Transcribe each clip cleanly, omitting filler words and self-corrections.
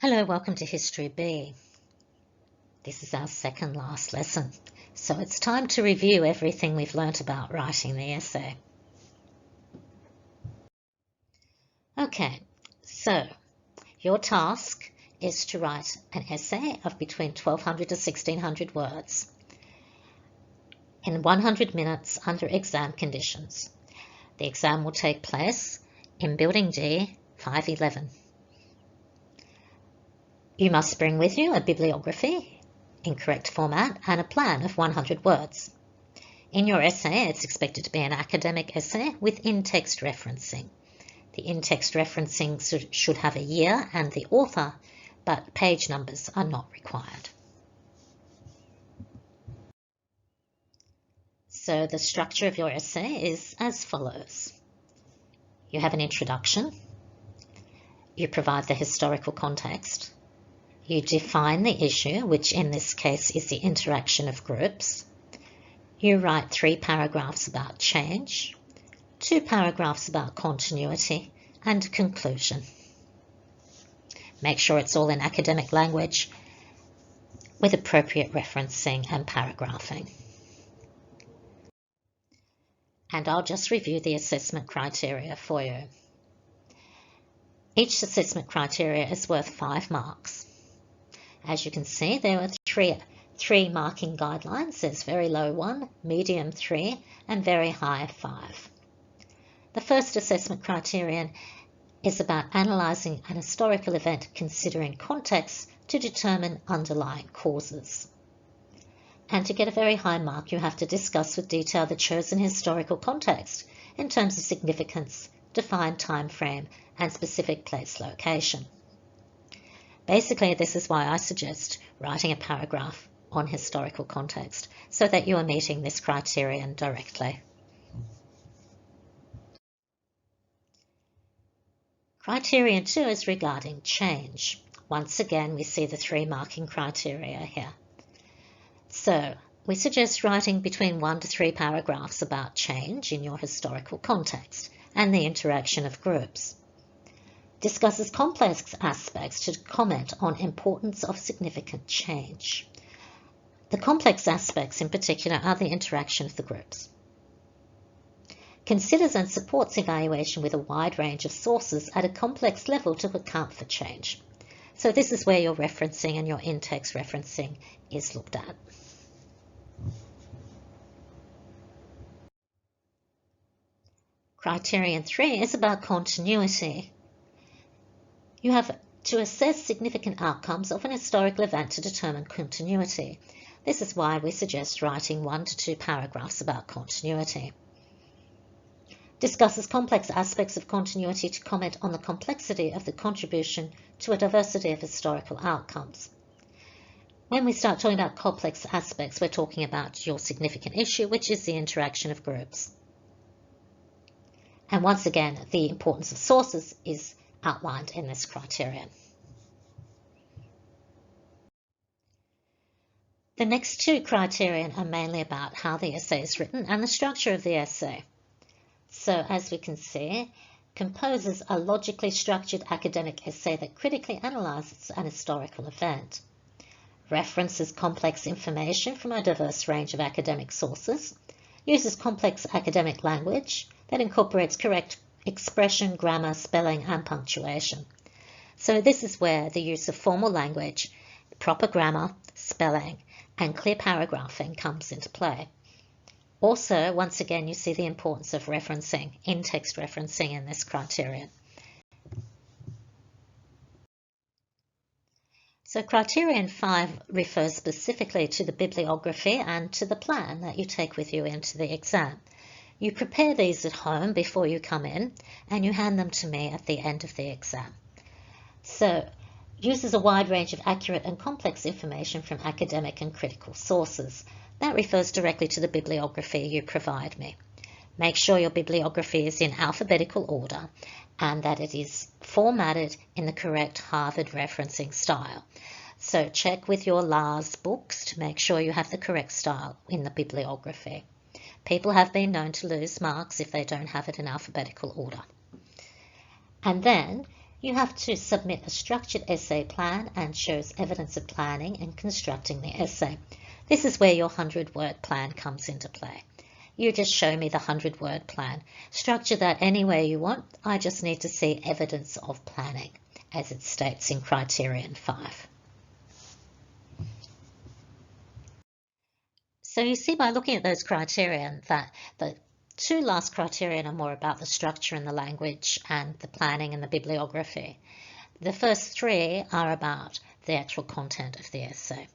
Hello, welcome to History B. This is our second last lesson, so it's time to review everything we've learnt about writing the essay. Okay, so your task is to write an essay of between 1200 to 1600 words in 100 minutes under exam conditions. The exam will take place in Building D, 511. You must bring with you a bibliography in correct format and a plan of 100 words. In your essay, it's expected to be an academic essay with in-text referencing. The in-text referencing should have a year and the author, but page numbers are not required. So the structure of your essay is as follows. You have an introduction. You provide the historical context. You define the issue, which in this case is the interaction of groups. You write 3 paragraphs about change, 2 paragraphs about continuity, and conclusion. Make sure it's all in academic language with appropriate referencing and paragraphing. And I'll just review the assessment criteria for you. Each assessment criteria is worth 5 marks. As you can see, there are three marking guidelines. There's very low 1, medium 3, and very high 5. The first assessment criterion is about analysing an historical event considering context to determine underlying causes. And to get a very high mark, you have to discuss with detail the chosen historical context in terms of significance, defined time frame, and specific place location. Basically, this is why I suggest writing a paragraph on historical context, so that you are meeting this criterion directly. Criterion 2 is regarding change. Once again, we see the 3 marking criteria here. So, we suggest writing between 1 to 3 paragraphs about change in your historical context and the interaction of groups. Discusses complex aspects to comment on importance of significant change. The complex aspects in particular are the interaction of the groups. Considers and supports evaluation with a wide range of sources at a complex level to account for change. So this is where your referencing and your in-text referencing is looked at. Criterion 3 is about continuity. You have to assess significant outcomes of an historical event to determine continuity. This is why we suggest writing 1 to 2 paragraphs about continuity. Discusses complex aspects of continuity to comment on the complexity of the contribution to a diversity of historical outcomes. When we start talking about complex aspects, we're talking about your significant issue, which is the interaction of groups. And once again, the importance of sources is outlined in this criterion. The next 2 criterion are mainly about how the essay is written and the structure of the essay. So as we can see, composes a logically structured academic essay that critically analyses an historical event, references complex information from a diverse range of academic sources, uses complex academic language that incorporates correct expression, grammar, spelling, and punctuation. So this is where the use of formal language, proper grammar, spelling, and clear paragraphing comes into play. Also, once again, you see the importance of referencing, in-text referencing in this criterion. So criterion 5 refers specifically to the bibliography and to the plan that you take with you into the exam. You prepare these at home before you come in, and you hand them to me at the end of the exam. So, uses a wide range of accurate and complex information from academic and critical sources. That refers directly to the bibliography you provide me. Make sure your bibliography is in alphabetical order and that it is formatted in the correct Harvard referencing style. So check with your LARS books to make sure you have the correct style in the bibliography. People have been known to lose marks if they don't have it in alphabetical order. And then you have to submit a structured essay plan and shows evidence of planning and constructing the essay. This is where your 100-word plan comes into play. You just show me the 100-word plan. Structure that any way you want. I just need to see evidence of planning, as it states in criterion 5. So you see by looking at those criterion that the 2 last criterion are more about the structure and the language and the planning and the bibliography. The first 3 are about the actual content of the essay.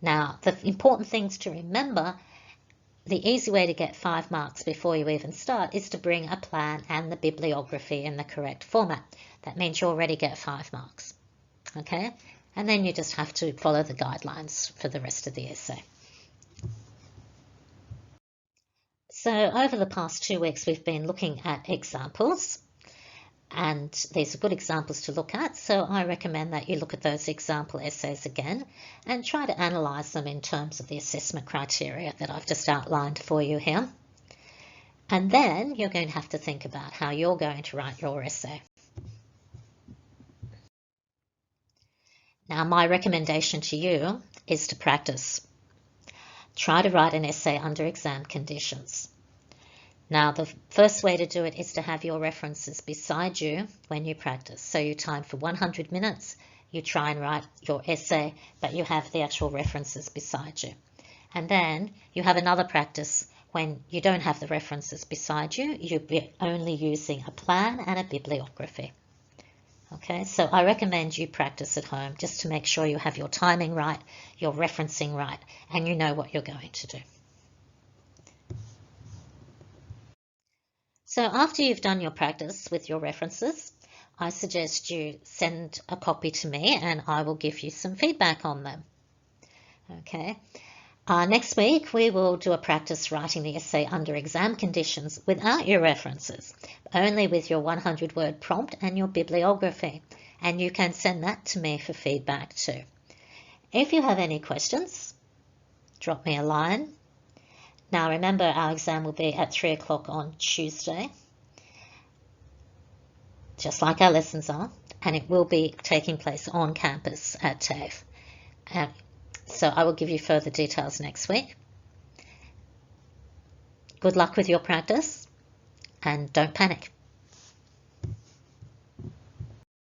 Now, the important things to remember, the easy way to get 5 marks before you even start is to bring a plan and the bibliography in the correct format. That means you already get 5 marks. Okay? And then you just have to follow the guidelines for the rest of the essay. So over the past 2 weeks, we've been looking at examples, and these are good examples to look at. So I recommend that you look at those example essays again and try to analyse them in terms of the assessment criteria that I've just outlined for you here. And then you're going to have to think about how you're going to write your essay. Now, my recommendation to you is to practice. Try to write an essay under exam conditions. Now, the first way to do it is to have your references beside you when you practice. So you time for 100 minutes, you try and write your essay, but you have the actual references beside you. And then you have another practice when you don't have the references beside you, you'll be only using a plan and a bibliography. Okay, so I recommend you practice at home just to make sure you have your timing right, your referencing right, and you know what you're going to do. So after you've done your practice with your references, I suggest you send a copy to me and I will give you some feedback on them. Okay. Next week, we will do a practice writing the essay under exam conditions without your references, only with your 100-word prompt and your bibliography. And you can send that to me for feedback too. If you have any questions, drop me a line. Now remember, our exam will be at 3 o'clock on Tuesday, just like our lessons are, and it will be taking place on campus at TAFE. So I will give you further details next week. Good luck with your practice and don't panic.